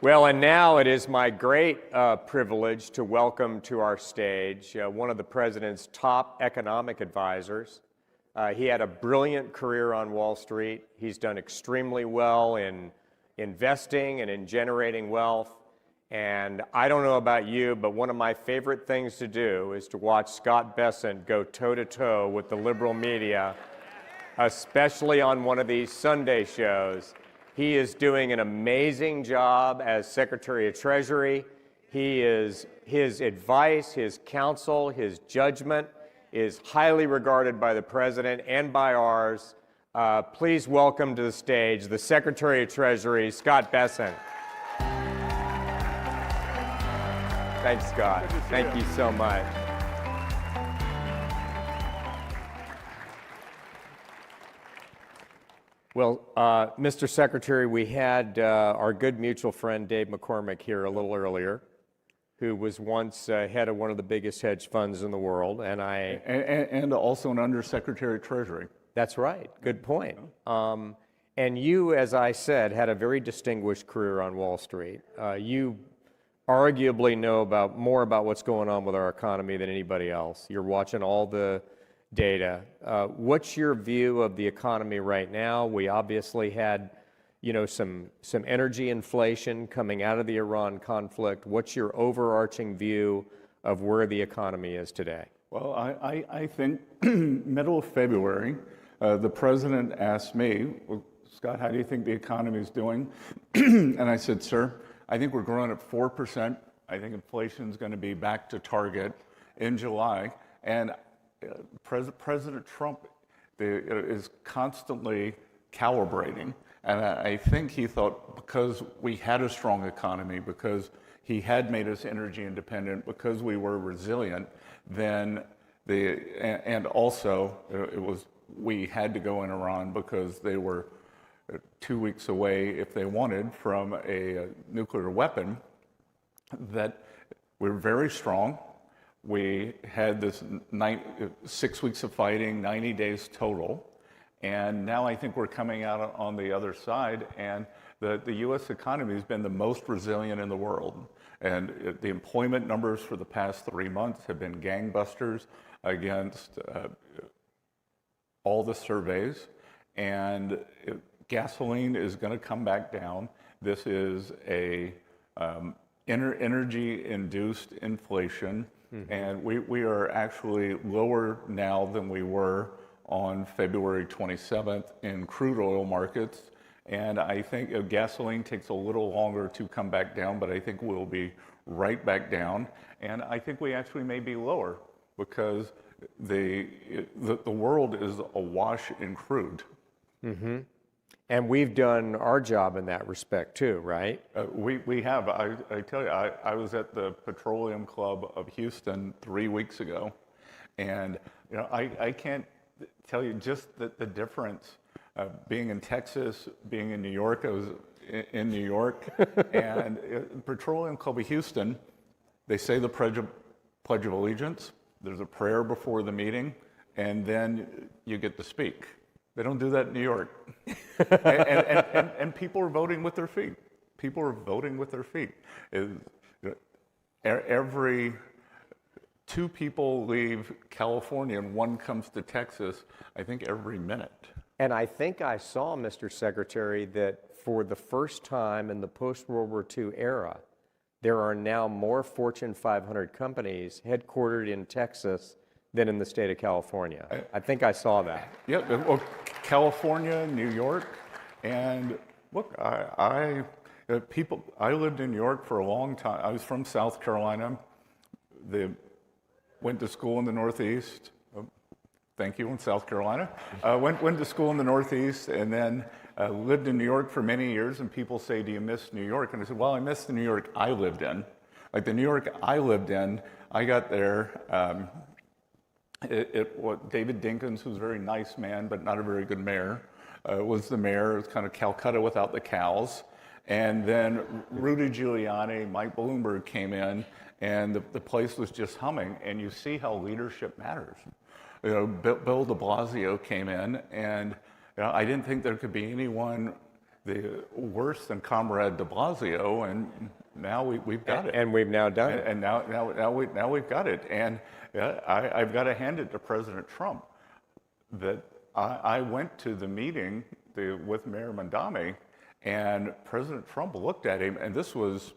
Well, and now it is my great privilege to welcome to our stage one of the president's top economic advisors. He had a brilliant career on Wall Street. He's done extremely well in investing and in generating wealth. And I don't know about you, but one of my favorite things to do is to watch Scott Bessent go toe-to-toe with the liberal media, especially on one of these Sunday shows. He is doing an amazing job as Secretary of Treasury. His advice, his counsel, his judgment is highly regarded by the President and by ours. Please welcome to the stage the Secretary of Treasury, Scott Bessent. Thanks, Scott. Thank you so much. Well, Mr. Secretary, we had our good mutual friend Dave McCormick here a little earlier, who was once head of one of the biggest hedge funds in the world, and also an Undersecretary of Treasury. That's right. Good point. And you, as I said, had a very distinguished career on Wall Street. You arguably know more about what's going on with our economy than anybody else. You're watching all the data. What's your view of the economy right now? We obviously had, some energy inflation coming out of the Iran conflict. What's your overarching view of where the economy is today? Well, I think middle of February, the president asked me, well, Scott, how do you think the economy is doing? And I said, sir, I think we're growing at 4%. I think inflation is going to be back to target in July. And President Trump is constantly calibrating. And I think he thought because we had a strong economy, because he had made us energy independent, because we were resilient, then and also we had to go in Iran because they were 2 weeks away, if they wanted, from a nuclear weapon, that we're very strong. We had this 6 weeks of fighting, 90 days total, and now I think we're coming out on the other side, and the U.S. economy has been the most resilient in the world. And the employment numbers for the past 3 months have been gangbusters against all the surveys, and gasoline is going to come back down. This is a energy-induced inflation. And we are actually lower now than we were on February 27th in crude oil markets. And I think gasoline takes a little longer to come back down, but I think we'll be right back down. And I think we actually may be lower because the world is awash in crude. Mm-hmm. And we've done our job in that respect too, right? We have. I tell you, I was at the Petroleum Club of Houston 3 weeks ago, and I can't tell you just the difference. Being in Texas, being in New York, I was in New York, and Petroleum Club of Houston, they say the Pledge of Allegiance. There's a prayer before the meeting, and then you get to speak. They don't do that in New York. and people are voting with their feet. People are voting with their feet. Every 2 people leave California and 1 comes to Texas, I think every minute. And I think I saw, Mr. Secretary, that for the first time in the post-World War II era, there are now more Fortune 500 companies headquartered in Texas than in the state of California. I think I saw that. Yeah, well, California, New York, and look, I lived in New York for a long time. I was from South Carolina. Went to school in the Northeast. Thank you, in South Carolina. Went to school in the Northeast, and then lived in New York for many years. And people say, "Do you miss New York?" And I said, "Well, I miss the New York I lived in. Like the New York I lived in, I got there." David Dinkins, who's a very nice man, but not a very good mayor, was the mayor. It was kind of Calcutta without the cows. And then Rudy Giuliani, Mike Bloomberg came in, and the place was just humming. And you see how leadership matters. Bill de Blasio came in, and I didn't think there could be anyone worse than Comrade de Blasio, and now we've got it. And we've now done it. And now we've got it. And I've got to hand it to President Trump that I went to the meeting with Mayor Mondami, and President Trump looked at him, and this was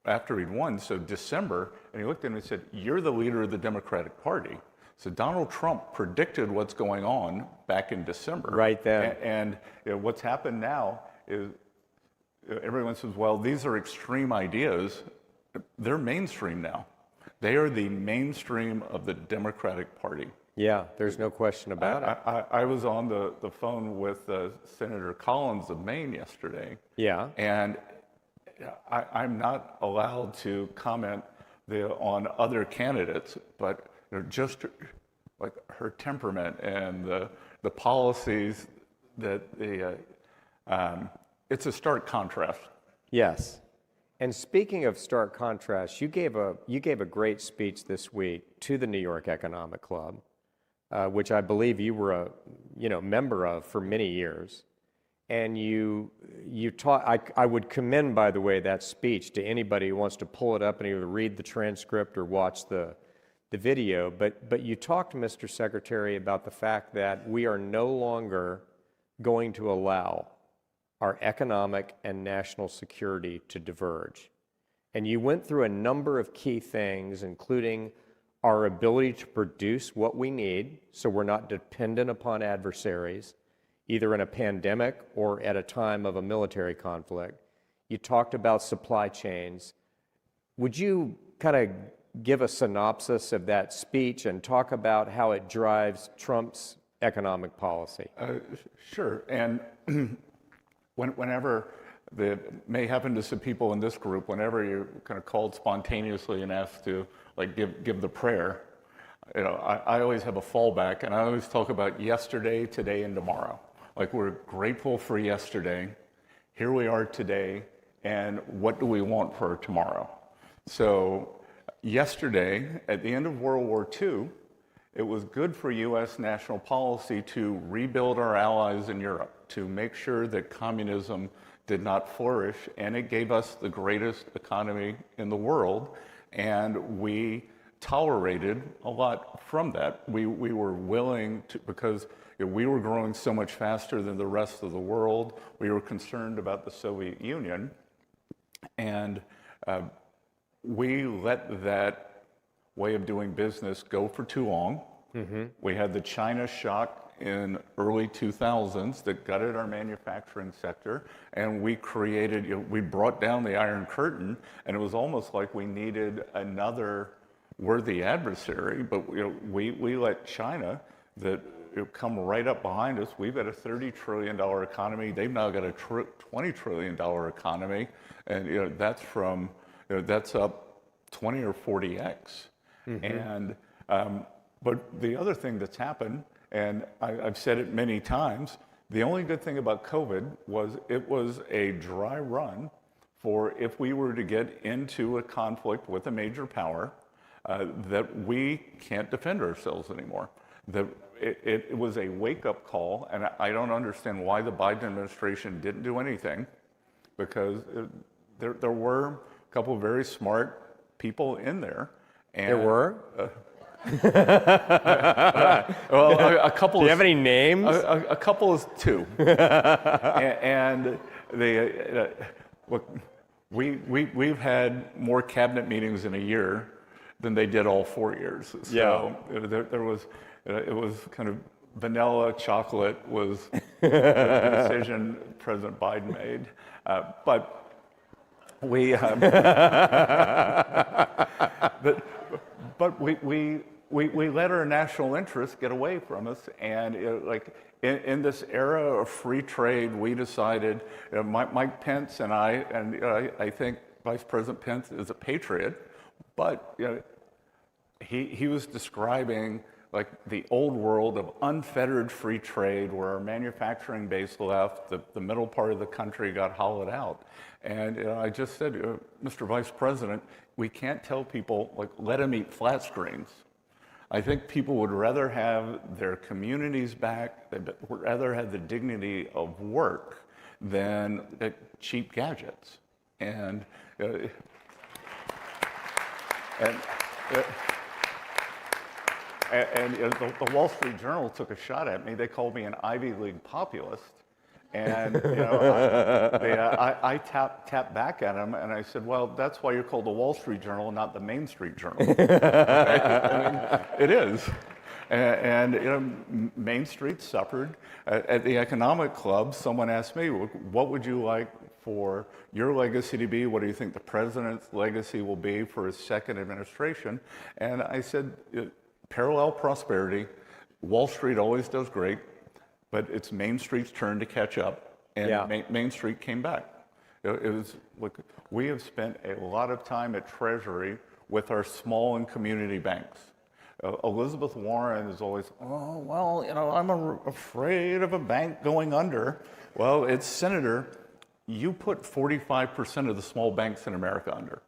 after he'd won, so December, and he looked at him and said, "You're the leader of the Democratic Party." So Donald Trump predicted what's going on back in December. Right then. And what's happened now is everyone says, well, these are extreme ideas. They're mainstream now. They are the mainstream of the Democratic Party. Yeah, there's no question about it. I was on the phone with Senator Collins of Maine yesterday. Yeah. And I'm not allowed to comment on other candidates, but just like her temperament and the policies that it's a stark contrast. Yes. And speaking of stark contrast, you gave a great speech this week to the New York Economic Club, which I believe you were a member of for many years. And you taught, I would commend, by the way, that speech to anybody who wants to pull it up and either read the transcript or watch the video. But you talked, Mr. Secretary, about the fact that we are no longer going to allow our economic and national security to diverge. And you went through a number of key things, including our ability to produce what we need so we're not dependent upon adversaries, either in a pandemic or at a time of a military conflict. You talked about supply chains. Would you kind of give a synopsis of that speech and talk about how it drives Trump's economic policy? Sure. And whenever it may happen to some people in this group, whenever you're kind of called spontaneously and asked to like give the prayer, I always have a fallback, and I always talk about yesterday, today, and tomorrow. Like, we're grateful for yesterday, here we are today, and what do we want for tomorrow? So yesterday, at the end of World War II, it was good for U.S. national policy to rebuild our allies in Europe, to make sure that communism did not flourish, and it gave us the greatest economy in the world, and we tolerated a lot from that. We were willing to, because we were growing so much faster than the rest of the world. We were concerned about the Soviet Union, and we let that way of doing business go for too long. Mm-hmm. We had the China shock in early 2000s that gutted our manufacturing sector, and we created, we brought down the Iron Curtain, and it was almost like we needed another worthy adversary, but we let China come right up behind us. We've got a $30 trillion economy. They've now got a $20 trillion economy, and that's up 20 or 40x. Mm-hmm. And but the other thing that's happened, and I've said it many times, the only good thing about COVID was it was a dry run for if we were to get into a conflict with a major power, that we can't defend ourselves anymore. It was a wake-up call, and I don't understand why the Biden administration didn't do anything, because there were a couple of very smart people in there. And, there were? Well, a couple. Do you have any names? A couple is two. And look, we've had more cabinet meetings in a year than they did all 4 years. So yeah. It was kind of vanilla chocolate was the decision President Biden made. But we we let our national interests get away from us, and in this era of free trade, we decided, Mike Pence and I think Vice President Pence is a patriot, but he was describing like the old world of unfettered free trade, where our manufacturing base left, the middle part of the country got hollowed out. And I just said, Mr. Vice President, we can't tell people, like, let them eat flat screens. I think people would rather have their communities back, they'd rather have the dignity of work. than cheap gadgets. And the Wall Street Journal took a shot at me. They called me an Ivy League populist. And I tapped back at them, and I said, well, that's why you're called the Wall Street Journal, not the Main Street Journal. I mean, it is. And Main Street suffered. At the Economic Club, someone asked me, what would you like for your legacy to be? What do you think the president's legacy will be for his second administration? And I said, parallel prosperity. Wall Street always does great, but it's Main Street's turn to catch up, and Main Street came back. It was like, we have spent a lot of time at Treasury with our small and community banks. Elizabeth Warren is always, oh, well, I'm afraid of a bank going under. Well, it's Senator, you put 45% of the small banks in America under.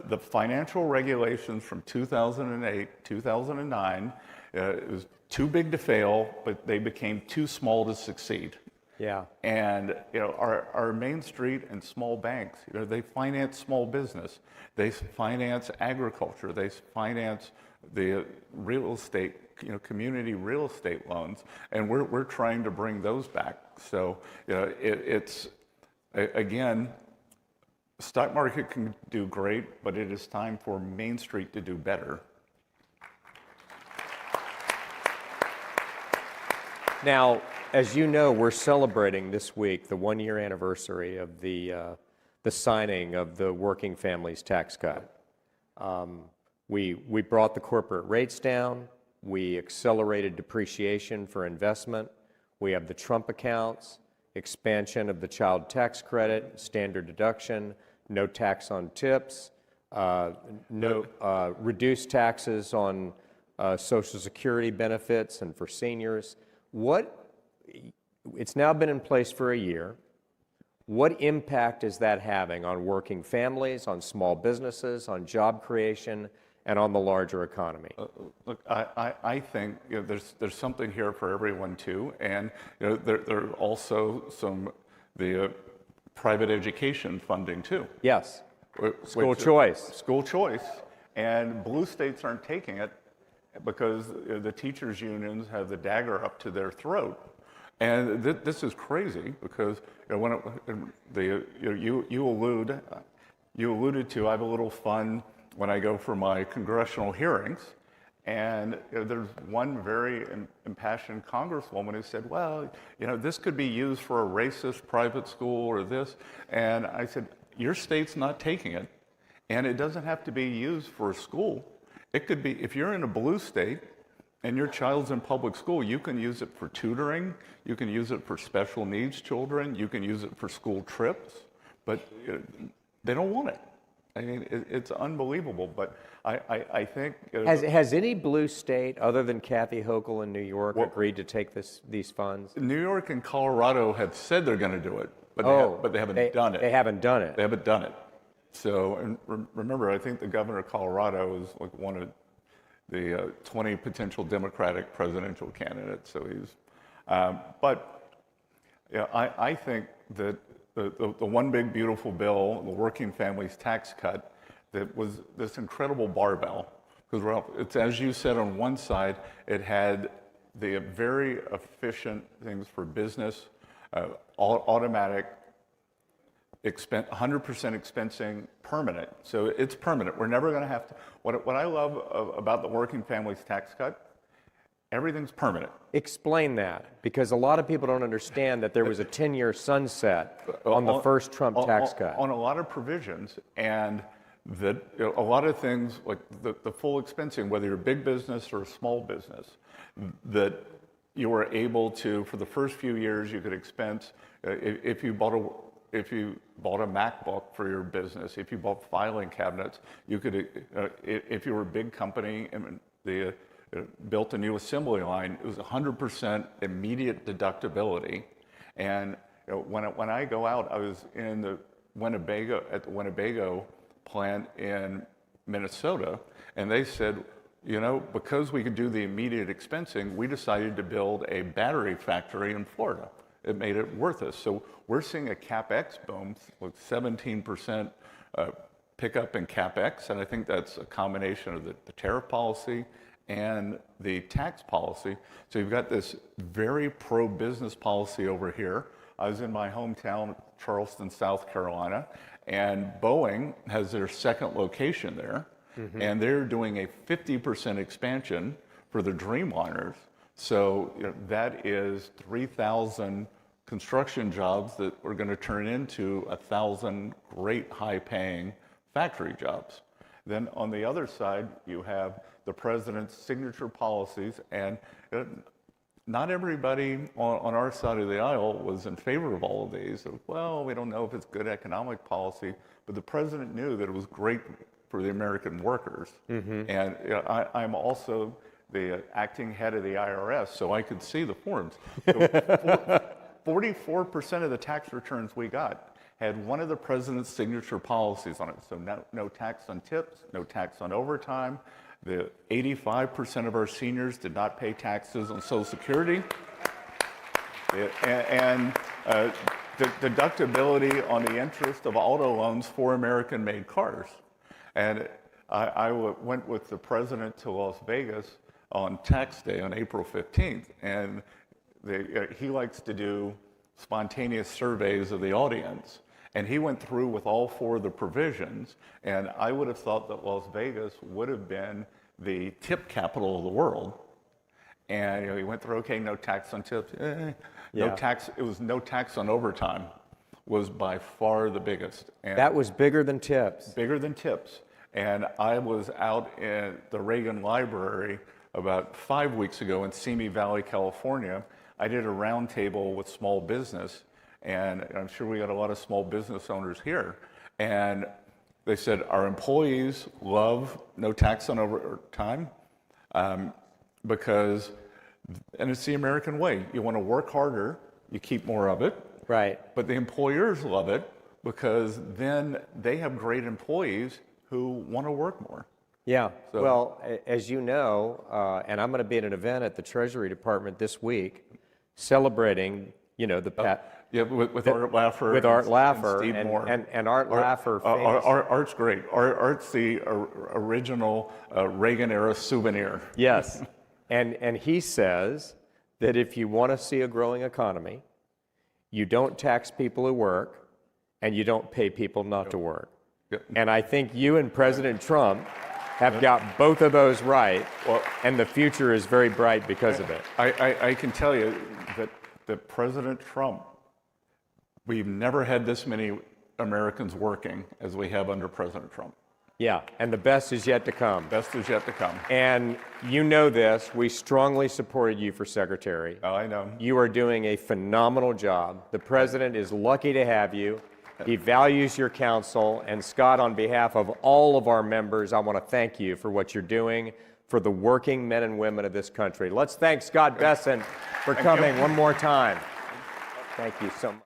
The financial regulations from 2008, 2009, it was too big to fail, but they became too small to succeed. Yeah. And our Main Street and small banks, they finance small business, they finance agriculture, they finance the real estate, community real estate loans, and we're trying to bring those back. So it's again, stock market can do great, but it is time for Main Street to do better. Now, as you know, we're celebrating this week the one-year anniversary of the signing of the Working Families Tax Cut. We brought the corporate rates down. We accelerated depreciation for investment. We have the Trump accounts, expansion of the child tax credit, standard deduction, no tax on tips, reduced taxes on Social Security benefits and for seniors. It's now been in place for a year. What impact is that having on working families, on small businesses, on job creation, and on the larger economy? Look, I think there's something here for everyone too, and there are also the private education funding too. Yes, school choice. School choice, and blue states aren't taking it because the teachers' unions have the dagger up to their throat. And this is crazy because when you alluded to, I have a little fun when I go for my congressional hearings, and there's one very impassioned congresswoman who said, well, this could be used for a racist private school or this, and I said, your state's not taking it, and it doesn't have to be used for a school. It could be, if you're in a blue state and your child's in public school, you can use it for tutoring, you can use it for special needs children, you can use it for school trips, but they don't want it. I mean, it's unbelievable, but I think... Has any blue state, other than Kathy Hochul in New York, agreed to take these funds? New York and Colorado have said they're going to do it, but they haven't done it. They haven't done it. They haven't done it. So, and remember, I think the governor of Colorado is like one of the 20 potential Democratic presidential candidates. So he's, I think that the one big beautiful bill, the Working Families Tax Cut, that was this incredible barbell. Because it's, as you said, on one side, it had the very efficient things for business, automatic, 100% expensing, permanent. So it's permanent. We're never going to have to. What I love about the Working Families Tax Cut, everything's permanent. Explain that, because a lot of people don't understand that there was a 10-year sunset on the first Trump tax cut. On a lot of provisions, and that a lot of things, like the full expensing, whether you're a big business or a small business, that you were able to, for the first few years, you could expense, if you bought a MacBook for your business, if you bought filing cabinets, you could, if you were a big company and built a new assembly line, it was 100% immediate deductibility. And when I go out, I was in the Winnebago plant in Minnesota, and they said, because we could do the immediate expensing, we decided to build a battery factory in Florida. it made it worth it. So we're seeing a CapEx boom with 17% pickup in CapEx, and I think that's a combination of the tariff policy and the tax policy. So you've got this very pro-business policy over here. I was in my hometown, Charleston, South Carolina, and Boeing has their second location there, and they're doing a 50% expansion for the Dreamliners. So that is 3,000 construction jobs that are going to turn into 1,000 great high-paying factory jobs. Then on the other side, you have the president's signature policies, and not everybody on our side of the aisle was in favor of all of these. Well, we don't know if it's good economic policy, but the president knew that it was great for the American workers. And I'm also the acting head of the IRS, so I could see the forms. So 44% of the tax returns we got had one of the president's signature policies on it. So no tax on tips, no tax on overtime. The 85% of our seniors did not pay taxes on Social Security. And the deductibility on the interest of auto loans for American-made cars. And I went with the president to Las Vegas on tax day on April 15th, and he likes to do spontaneous surveys of the audience. And he went through with all four of the provisions, and I would have thought that Las Vegas would have been the tip capital of the world. And he went through, okay, no tax on tips, no tax, it was no tax on overtime, was by far the biggest. And that was bigger than tips. Bigger than tips. And I was out in the Reagan Library about 5 weeks ago in Simi Valley, California. I did a roundtable with small business, and I'm sure we got a lot of small business owners here. And they said, our employees love no tax on overtime because, and it's the American way. You want to work harder, you keep more of it. Right. But the employers love it because then they have great employees who want to work more. Yeah, So, well, as you know, and I'm going to be at an event at the Treasury Department this week celebrating, the with Art Laffer. with Art Laffer and Steve Moore. And Art Laffer. Art's great. Art's the original Reagan-era souvenir. Yes, and he says that if you want to see a growing economy, you don't tax people who work, and you don't pay people not to work. Yep. And I think you and President Trump have got both of those right, and the future is very bright because of it. I can tell you that President Trump, we've never had this many Americans working as we have under President Trump. Yeah, and the best is yet to come. Best is yet to come. And you know this, we strongly supported you for secretary. Oh, I know. You are doing a phenomenal job. The president is lucky to have you. He values your counsel. And Scott, on behalf of all of our members, I want to thank you for what you're doing for the working men and women of this country. Let's thank Scott Bessent for coming one more time. Thank you so much.